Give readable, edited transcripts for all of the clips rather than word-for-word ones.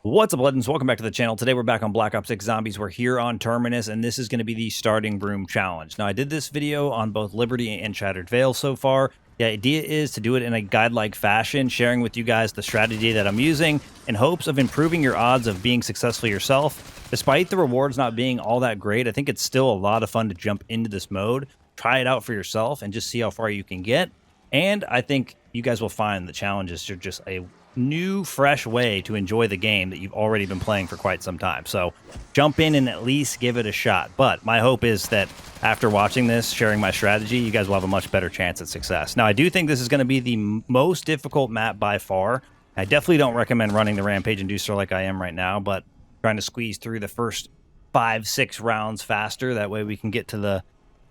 What's up, Legends? Welcome back to the channel. Today we're back on Black Ops 6 Zombies. We're here on Terminus, and this is going to be the starting room challenge. Now, I did this video on both Liberty and Shattered Veil so far. The idea is to do it in a guide-like fashion, sharing with you guys the strategy that I'm using in hopes of improving your odds of being successful yourself. Despite the rewards not being all that great, I think it's still a lot of fun to jump into this mode, try it out for yourself, and just see how far you can get. And I think you guys will find the challenges are just a new, fresh way to enjoy the game that you've already been playing for quite some time. So jump in and at least give it a shot. But my hope is that after watching this, sharing my strategy, you guys will have a much better chance at success. Now, I do think this is going to be the most difficult map by far. I definitely don't recommend running the Rampage Inducer like I am right now, but trying to squeeze through the first 5-6 rounds faster. That way we can get to the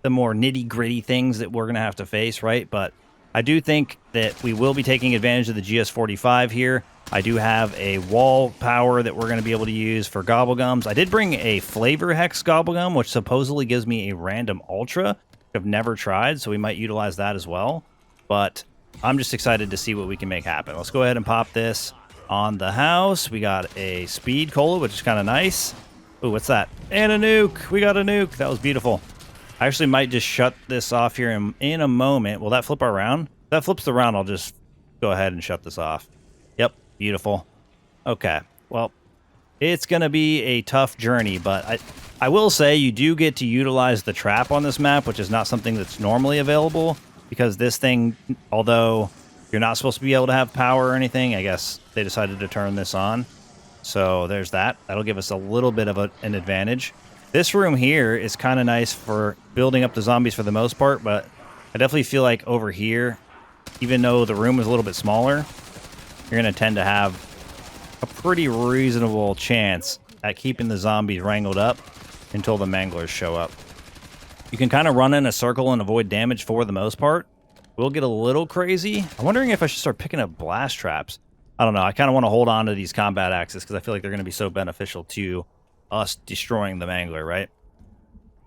more nitty-gritty things that we're going to have to face, right? But I do think that we will be taking advantage of the GS45 here. I do have a wall power that we're going to be able to use for Gobblegums. I did bring a Flavor Hex Gobblegum, which supposedly gives me a random Ultra. I've never tried, so we might utilize that as well. But I'm just excited to see what we can make happen. Let's go ahead and pop this on the house. We got a Speed Cola, which is kind of nice. Ooh, what's that? And a nuke. We got a nuke. That was beautiful. I actually might just shut this off here in a moment. Will that flip our round? If that flips the round, I'll just go ahead and shut this off. Yep, beautiful. Okay, well, it's going to be a tough journey, but I will say you do get to utilize the trap on this map, which is not something that's normally available, because this thing, although you're not supposed to be able to have power or anything, I guess they decided to turn this on. So there's that. That'll give us a little bit of an advantage. This room here is kind of nice for building up the zombies for the most part, but I definitely feel like over here, even though the room is a little bit smaller, you're going to tend to have a pretty reasonable chance at keeping the zombies wrangled up until the manglers show up. You can kind of run in a circle and avoid damage for the most part. We'll get a little crazy. I'm wondering if I should start picking up blast traps. I don't know. I kind of want to hold on to these combat axes because I feel like they're going to be so beneficial to us destroying the mangler, right?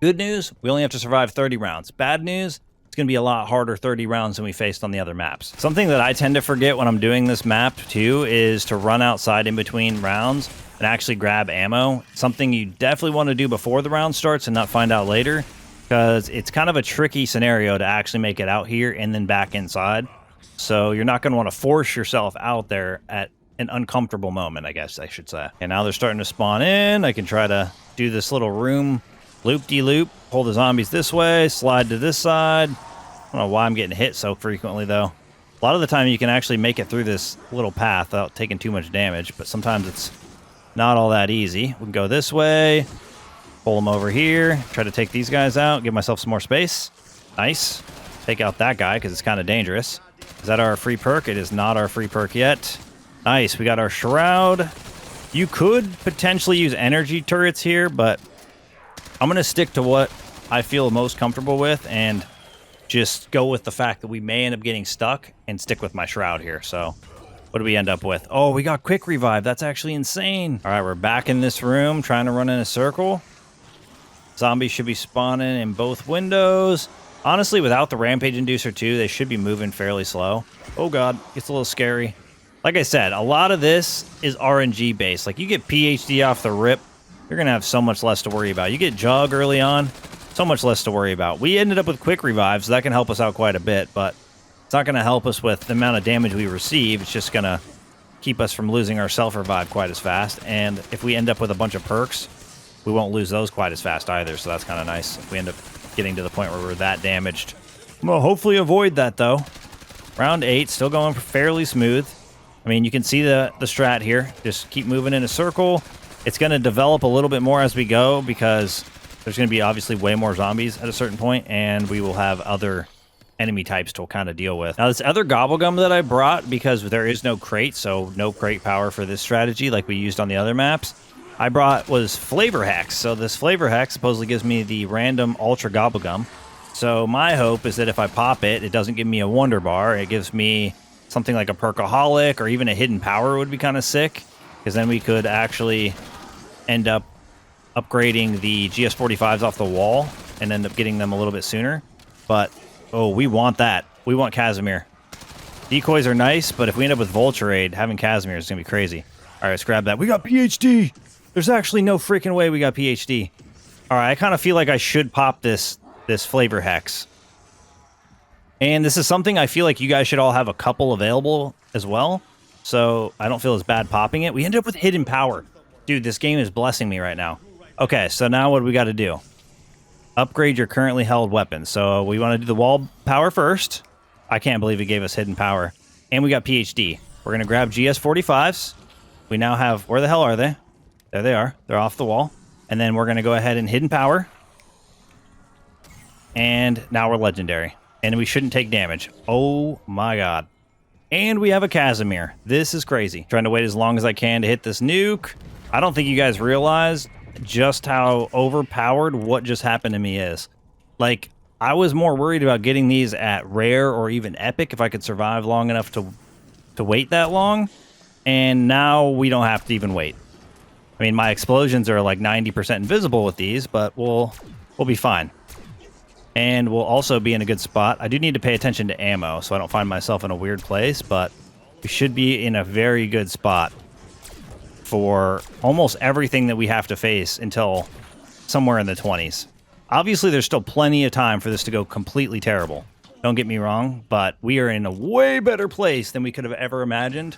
Good news, we only have to survive 30 rounds. Bad news, it's going to be a lot harder 30 rounds than we faced on the other maps. Something that I tend to forget when I'm doing this map too is to run outside in between rounds and actually grab ammo. Something you definitely want to do before the round starts and not find out later, because it's kind of a tricky scenario to actually make it out here and then back inside. So you're not going to want to force yourself out there at an uncomfortable moment, I guess I should say. And now they're starting to spawn in. I can try to do this little room loop-de-loop, pull the zombies this way, slide to this side. I don't know why I'm getting hit so frequently, though. A lot of the time you can actually make it through this little path without taking too much damage, but sometimes it's not all that easy. We can go this way, pull them over here, try to take these guys out, give myself some more space. Nice. Take out that guy because it's kind of dangerous. Is that our free perk? It is not our free perk yet. Nice, we got our Shroud. You could potentially use energy turrets here, but I'm going to stick to what I feel most comfortable with and just go with the fact that we may end up getting stuck and stick with my Shroud here. So what do we end up with? Oh, we got quick revive. That's actually insane. All right, we're back in this room trying to run in a circle. Zombies should be spawning in both windows. Honestly, without the Rampage Inducer too, they should be moving fairly slow. Oh God, it's a little scary. Like I said, a lot of this is RNG based. Like, you get PhD off the rip, you're going to have so much less to worry about. You get Jug early on, so much less to worry about. We ended up with quick revive, so that can help us out quite a bit, but it's not going to help us with the amount of damage we receive. It's just going to keep us from losing our self-revive quite as fast. And if we end up with a bunch of perks, we won't lose those quite as fast either, so that's kind of nice if we end up getting to the point where we're that damaged. We'll hopefully avoid that, though. Round 8, still going fairly smooth. I mean, you can see the strat here. Just keep moving in a circle. It's going to develop a little bit more as we go because there's going to be obviously way more zombies at a certain point, and we will have other enemy types to kind of deal with. Now, this other Gobblegum that I brought, because there is no crate, so no crate power for this strategy like we used on the other maps, I brought was Flavor Hex. So this Flavor Hex supposedly gives me the random Ultra Gobblegum. So my hope is that if I pop it, it doesn't give me a Wonder Bar. It gives me something like a Perkaholic or even a Hidden Power would be kind of sick, because then we could actually end up upgrading the GS45s off the wall and end up getting them a little bit sooner. But, oh, we want that. We want Casimir. Decoys are nice, but if we end up with Vulture Aid, having Casimir is going to be crazy. right, let's grab that. We got PhD. There's actually no freaking way we got PhD. All right, I kind of feel like I should pop this flavor hex. And this is something I feel like you guys should all have a couple available as well. So I don't feel as bad popping it. We ended up with hidden power. Dude, this game is blessing me right now. Okay, so now what do we got to do? Upgrade your currently held weapons. So we want to do the wall power first. I can't believe it gave us hidden power. And we got PhD. We're going to grab GS45s. We now have... Where the hell are they? There they are. They're off the wall. And then we're going to go ahead and hidden power. And now we're legendary. And we shouldn't take damage. Oh my god. And we have a Casimir. This is crazy. Trying to wait as long as I can to hit this nuke. I don't think you guys realize just how overpowered what just happened to me is. Like, I was more worried about getting these at rare or even epic if I could survive long enough to wait that long. And now we don't have to even wait. I mean, my explosions are like 90% invisible with these, but we'll be fine. And we'll also be in a good spot. I do need to pay attention to ammo so I don't find myself in a weird place, but we should be in a very good spot for almost everything that we have to face until somewhere in the 20s. Obviously, there's still plenty of time for this to go completely terrible. Don't get me wrong, but we are in a way better place than we could have ever imagined.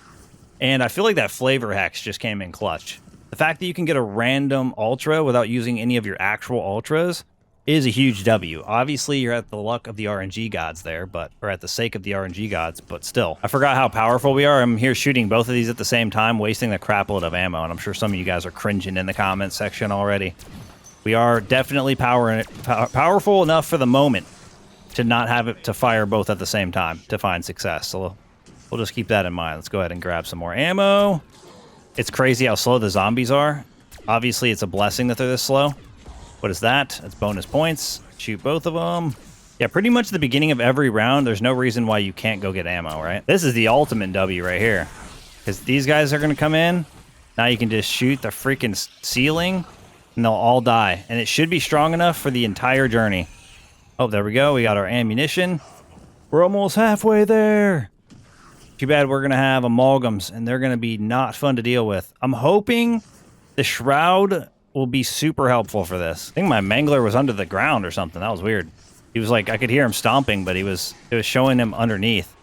And I feel like that flavor hex just came in clutch. The fact that you can get a random ultra without using any of your actual ultras is a huge W. Obviously, you're at the luck of the RNG gods there, or at the sake of the RNG gods, but still. I forgot how powerful we are. I'm here shooting both of these at the same time, wasting the crapload of ammo, and I'm sure some of you guys are cringing in the comments section already. We are definitely powerful enough for the moment to not have it to fire both at the same time to find success. So we'll just keep that in mind. Let's go ahead and grab some more ammo. It's crazy how slow the zombies are. Obviously, it's a blessing that they're this slow. What is that? That's bonus points. Shoot both of them. Yeah, pretty much the beginning of every round, there's no reason why you can't go get ammo, right? This is the ultimate W right here. Because these guys are going to come in. Now you can just shoot the freaking ceiling, and they'll all die. And it should be strong enough for the entire journey. Oh, there we go. We got our ammunition. We're almost halfway there. Too bad we're going to have amalgams, and they're going to be not fun to deal with. I'm hoping the shroud will be super helpful for this. I think my mangler was under the ground or something. That was weird. He was like, I could hear him stomping, but it was showing him underneath.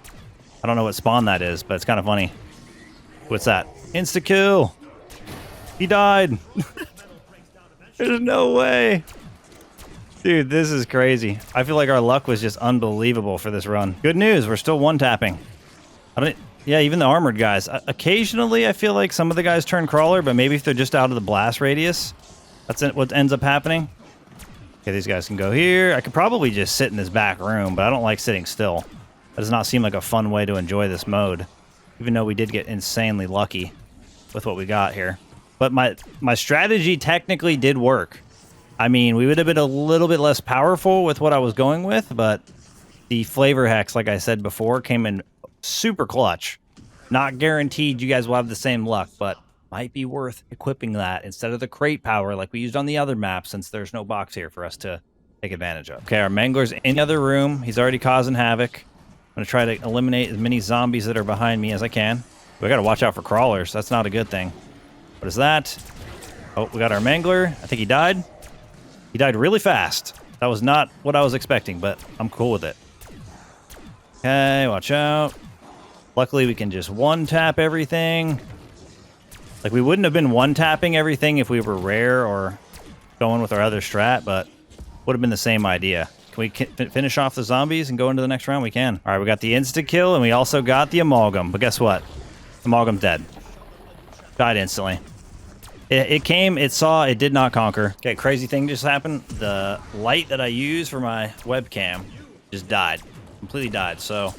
I don't know what spawn that is, but it's kind of funny. What's that? Insta-kill. He died. There's no way. Dude, this is crazy. I feel like our luck was just unbelievable for this run. Good news, we're still one-tapping. Yeah, even the armored guys. Occasionally, I feel like some of the guys turn crawler, but maybe if they're just out of the blast radius, that's what ends up happening. Okay, these guys can go here. I could probably just sit in this back room, but I don't like sitting still. That does not seem like a fun way to enjoy this mode, even though we did get insanely lucky with what we got here. But my strategy technically did work. I mean, we would have been a little bit less powerful with what I was going with, but the flavor hex, like I said before, came in super clutch. Not guaranteed you guys will have the same luck, but might be worth equipping that instead of the crate power like we used on the other map, since there's no box here for us to take advantage of. Okay, our mangler's in the other room. He's already causing havoc. I'm gonna try to eliminate as many zombies that are behind me as I can. We gotta watch out for crawlers. That's not a good thing. What is that? Oh, we got our mangler. I think he died. He died really fast. That was not what I was expecting, but I'm cool with it. Okay, watch out. Luckily, we can just one-tap everything. Like, we wouldn't have been one-tapping everything if we were rare or going with our other strat, but would have been the same idea. Can we finish off the zombies and go into the next round? We can. All right, we got the insta-kill, and we also got the amalgam. But guess what? Amalgam's dead. Died instantly. It came, it saw, it did not conquer. Okay, crazy thing just happened. The light that I use for my webcam just died. Completely died, so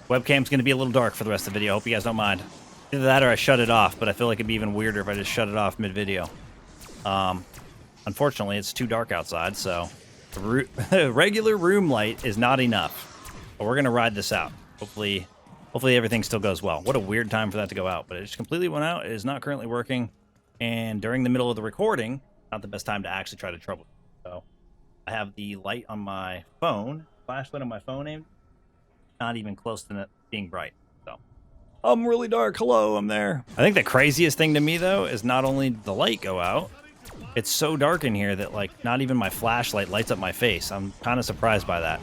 webcam's going to be a little dark for the rest of the video. Hope you guys don't mind. Either that or I shut it off, but I feel like it'd be even weirder if I just shut it off mid-video. Unfortunately, it's too dark outside, so regular room light is not enough. But we're going to ride this out. Hopefully everything still goes well. What a weird time for that to go out, but it just completely went out. It is not currently working, and during the middle of the recording, not the best time to actually try to trouble. So I have the light on my phone, flashlight on my phone aimed, not even close to it being bright. So I'm really dark. Hello, I'm there. I think the craziest thing to me, though, is not only the light go out, it's so dark in here that, like, not even my flashlight lights up my face. I'm kind of surprised by that.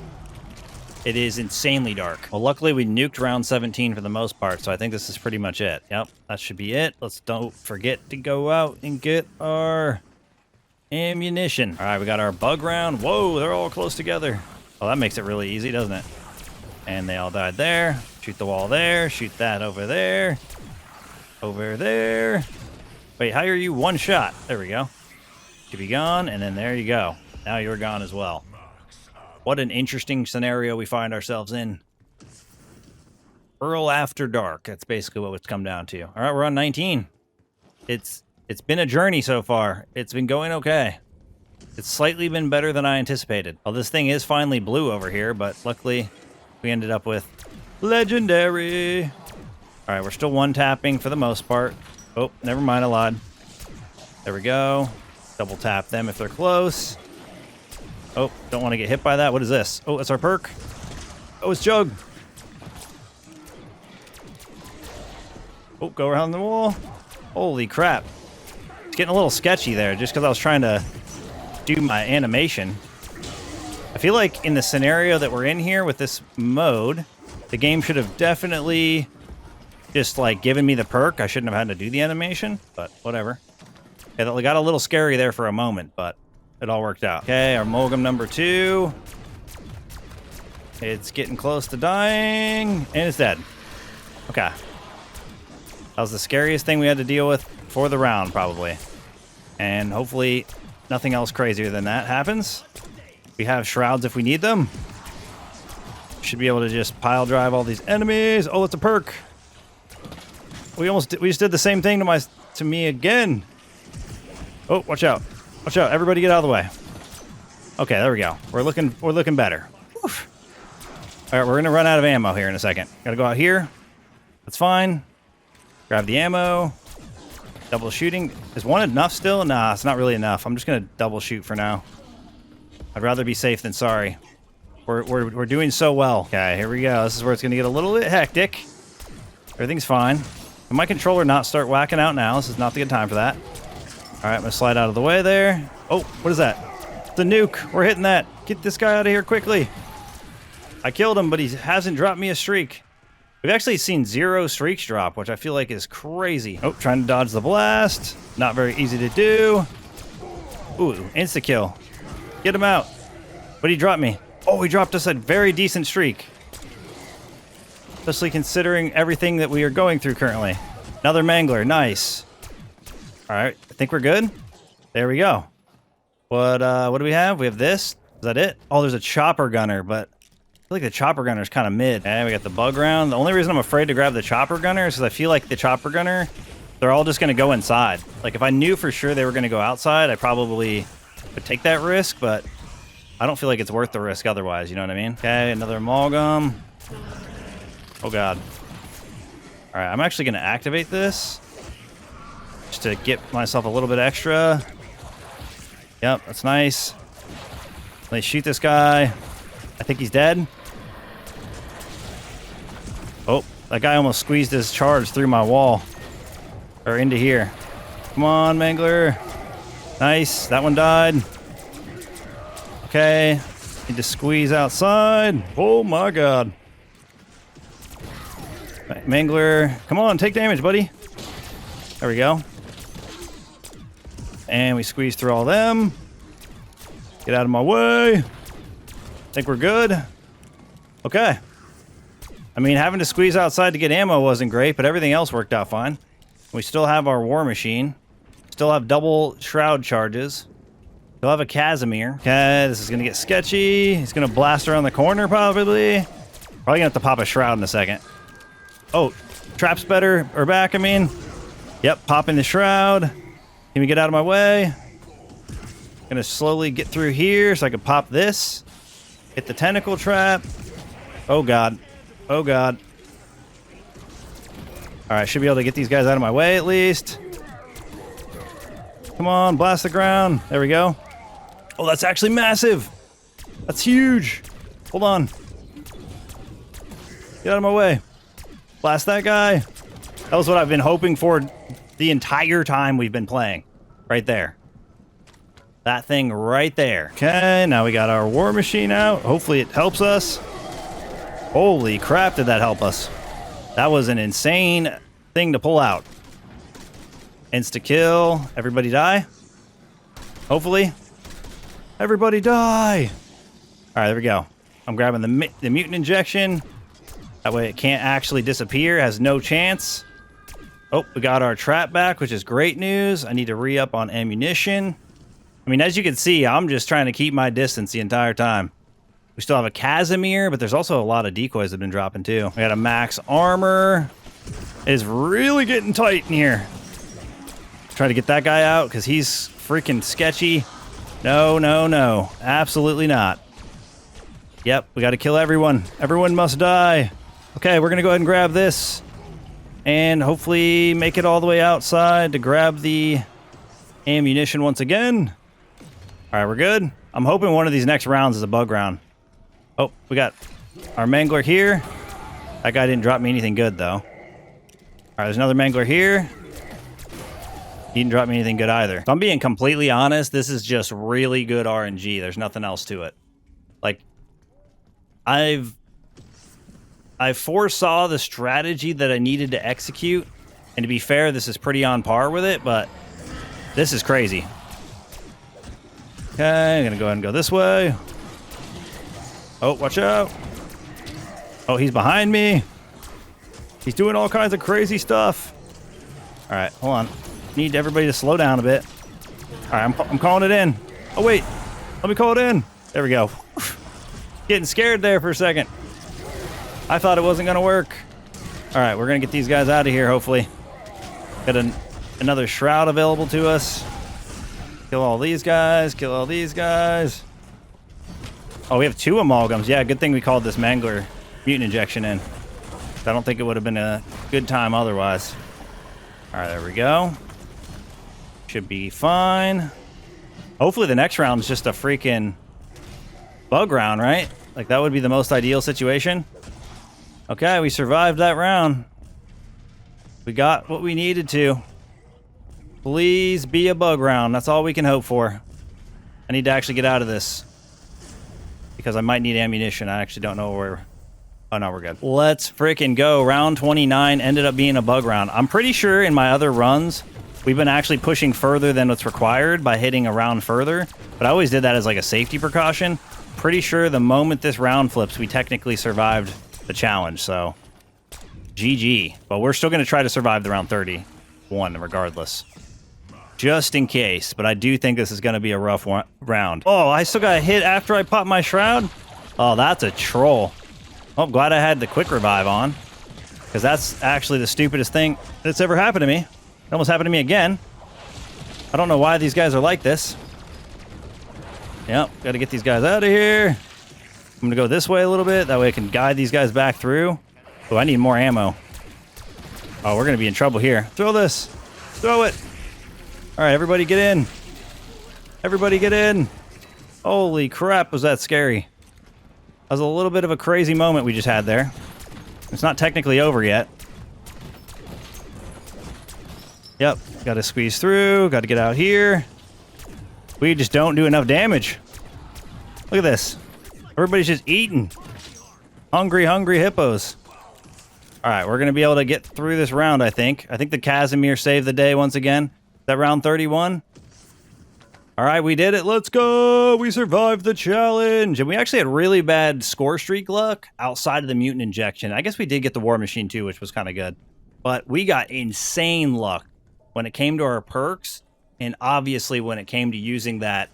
It is insanely dark. Well, luckily, we nuked round 17 for the most part, so I think this is pretty much it. Yep, that should be it. Don't forget to go out and get our ammunition. All right, we got our bug round. Whoa, they're all close together. Well, that makes it really easy, doesn't it? And they all died there. Shoot the wall there. Shoot that over there. Over there. Wait, how are you one shot? There we go. To be gone, and then there you go. Now you're gone as well. What an interesting scenario we find ourselves in. Errl after dark. That's basically what it's come down to. All right, we're on 19. It's been a journey so far. It's been going okay. It's slightly been better than I anticipated. Well, this thing is finally blue over here, but luckily we ended up with legendary. All right, we're still one-tapping for the most part. Oh, never mind, I lied. There we go. Double tap them if they're close. Oh, don't want to get hit by that. What is this? Oh, it's our perk. Oh, it's Jug. Oh, go around the wall. Holy crap. It's getting a little sketchy there just because I was trying to do my animation. I feel like in the scenario that we're in here with this mode, the game should have definitely just, like, given me the perk. I shouldn't have had to do the animation, but whatever. It got a little scary there for a moment, but it all worked out. Okay, our Mulgum number 2. It's getting close to dying, and it's dead. Okay. That was the scariest thing we had to deal with for the round, probably. And hopefully nothing else crazier than that happens. We have shrouds if we need them. Should be able to just pile drive all these enemies. Oh, it's a perk. We just did the same thing to me again. Oh, watch out. Watch out, everybody get out of the way. Okay, there we go. We're looking better. Oof. All right, we're gonna run out of ammo here in a second. Gotta go out here. That's fine. Grab the ammo. Double shooting. Is one enough still? Nah, it's not really enough. I'm just gonna double shoot for now. I'd rather be safe than sorry. We're doing so well. Okay, here we go. This is where it's gonna get a little bit hectic. Everything's fine. Can my controller not start whacking out now? This is not the good time for that. All right, I'm gonna slide out of the way there. Oh, what is that? It's a nuke. We're hitting that. Get this guy out of here quickly. I killed him, but he hasn't dropped me a streak. We've actually seen 0 streaks drop, which I feel like is crazy. Oh, trying to dodge the blast. Not very easy to do. Ooh, insta-kill. Get him out. What did he drop me? Oh, he dropped us a very decent streak. Especially considering everything that we are going through currently. Another mangler. Nice. All right, I think we're good. There we go. What do we have? We have this. Is that it? Oh, there's a chopper gunner, but I feel like the chopper gunner is kind of mid. Okay, we got the bug round. The only reason I'm afraid to grab the chopper gunner is because I feel like the chopper gunner, they're all just going to go inside. Like, if I knew for sure they were going to go outside, I probably would take that risk, but I don't feel like it's worth the risk otherwise, you know what I mean? Okay, another amalgam. Oh, God. All right, I'm actually going to activate this. Just to get myself a little bit extra. Yep, that's nice. Let me shoot this guy. I think he's dead. Oh, that guy almost squeezed his charge through my wall. Or into here. Come on, Mangler. Nice, that one died. Okay, need to squeeze outside. Oh my God. Mangler, come on, take damage, buddy. There we go. And we squeeze through all them. Get out of my way. Think we're good. Okay. I mean, having to squeeze outside to get ammo wasn't great, but everything else worked out fine. We still have our war machine. Still have double shroud charges. Still have a Casimir. Okay, this is going to get sketchy. He's going to blast around the corner, probably. Probably going to have to pop a shroud in a second. Oh, traps better. Or back, I mean. Yep, popping the shroud. Can we get out of my way? Gonna slowly get through here so I can pop this. Hit the tentacle trap. Oh, God. Oh, God. All right, should be able to get these guys out of my way at least. Come on, blast the ground. There we go. Oh, that's actually massive. That's huge. Hold on. Get out of my way. Blast that guy. That was what I've been hoping for the entire time we've been playing. Right there. That thing right there. Okay, now we got our war machine out. Hopefully it helps us. Holy crap, did that help us. That was an insane thing to pull out. Insta-kill. Everybody die? Hopefully. Everybody die! Alright, there we go. I'm grabbing the mutant injection. That way it can't actually disappear. Has no chance. Oh, we got our trap back, which is great news. I need to re-up on ammunition. I mean, as you can see, I'm just trying to keep my distance the entire time. We still have a Casimir, but there's also a lot of decoys that have been dropping too. We got a max armor. It is really getting tight in here. Try to get that guy out because he's freaking sketchy. No, no, no. Absolutely not. Yep, we got to kill everyone. Everyone must die. Okay, we're going to go ahead and grab this. And hopefully make it all the way outside to grab the ammunition once again. All right, we're good. I'm hoping one of these next rounds is a bug round. Oh, we got our mangler here. That guy didn't drop me anything good, though. All right, there's another mangler here. He didn't drop me anything good either. If I'm being completely honest, this is just really good RNG. There's nothing else to it. Like, I foresaw the strategy that I needed to execute, and to be fair, this is pretty on par with it, but this is crazy. Okay, I'm gonna go ahead and go this way. Oh, watch out. Oh, he's behind me. He's doing all kinds of crazy stuff. All right, hold on. Need everybody to slow down a bit. All right, I'm calling it in. Oh, wait. Let me call it in. There we go. Getting scared there for a second. I thought it wasn't going to work. All right, we're going to get these guys out of here, hopefully. Got another shroud available to us. Kill all these guys. Kill all these guys. Oh, we have 2 amalgams. Yeah, good thing we called this mangler mutant injection in. I don't think it would have been a good time otherwise. All right, there we go. Should be fine. Hopefully the next round is just a freaking bug round, right? Like, that would be the most ideal situation. Okay, we survived that round. We got what we needed to. Please be a bug round. That's all we can hope for. I need to actually get out of this, because I might need ammunition. I actually don't know where... Oh, no, we're good. Let's freaking go. Round 29 ended up being a bug round. I'm pretty sure in my other runs, we've been actually pushing further than what's required by hitting a round further. But I always did that as like a safety precaution. Pretty sure the moment this round flips, we technically survived the challenge. So, GG. But we're still going to try to survive the round 31 regardless. Just in case. But I do think this is going to be a rough round. Oh, I still got hit after I popped my shroud? Oh, that's a troll. Oh, I'm glad I had the quick revive on, because that's actually the stupidest thing that's ever happened to me. It almost happened to me again. I don't know why these guys are like this. Yep, got to get these guys out of here. I'm going to go this way a little bit. That way I can guide these guys back through. Oh, I need more ammo. Oh, we're going to be in trouble here. Throw this. Throw it. All right, everybody get in. Everybody get in. Holy crap, was that scary. That was a little bit of a crazy moment we just had there. It's not technically over yet. Yep, got to squeeze through, got to get out here. We just don't do enough damage. Look at this. Everybody's just eating. Hungry, hungry hippos. All right, we're going to be able to get through this round, I think. I think the Casimir saved the day once again. Is that round 31? All right, we did it. Let's go. We survived the challenge. And we actually had really bad score streak luck outside of the mutant injection. I guess we did get the war machine too, which was kind of good. But we got insane luck when it came to our perks, and obviously when it came to using that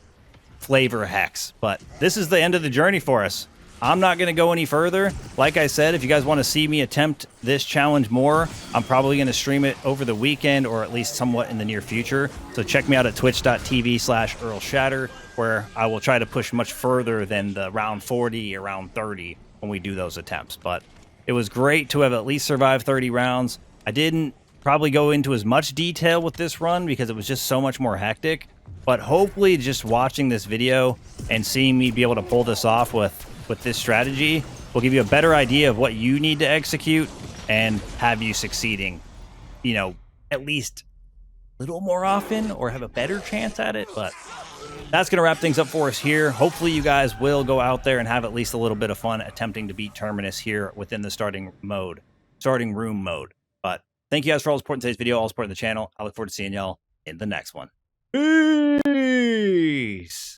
flavor hex. But this is the end of the journey for us. I'm not going to go any further. Like I said, if you guys want to see me attempt this challenge more, I'm probably going to stream it over the weekend, or at least somewhat in the near future. So check me out at twitch.tv/Errl Shatter, where I will try to push much further than the round 40 or round 30 when we do those attempts. But it was great to have at least survived 30 rounds. I didn't probably go into as much detail with this run because it was just so much more hectic. But hopefully just watching this video and seeing me be able to pull this off with this strategy will give you a better idea of what you need to execute and have you succeeding you know, at least a little more often or have a better chance at it. But that's going to wrap things up for us here. Hopefully you guys will go out there and have at least a little bit of fun attempting to beat Terminus here within the starting room mode. But thank you guys for all the support in today's video, all support in the channel. I look forward to seeing y'all in the next one. Peace.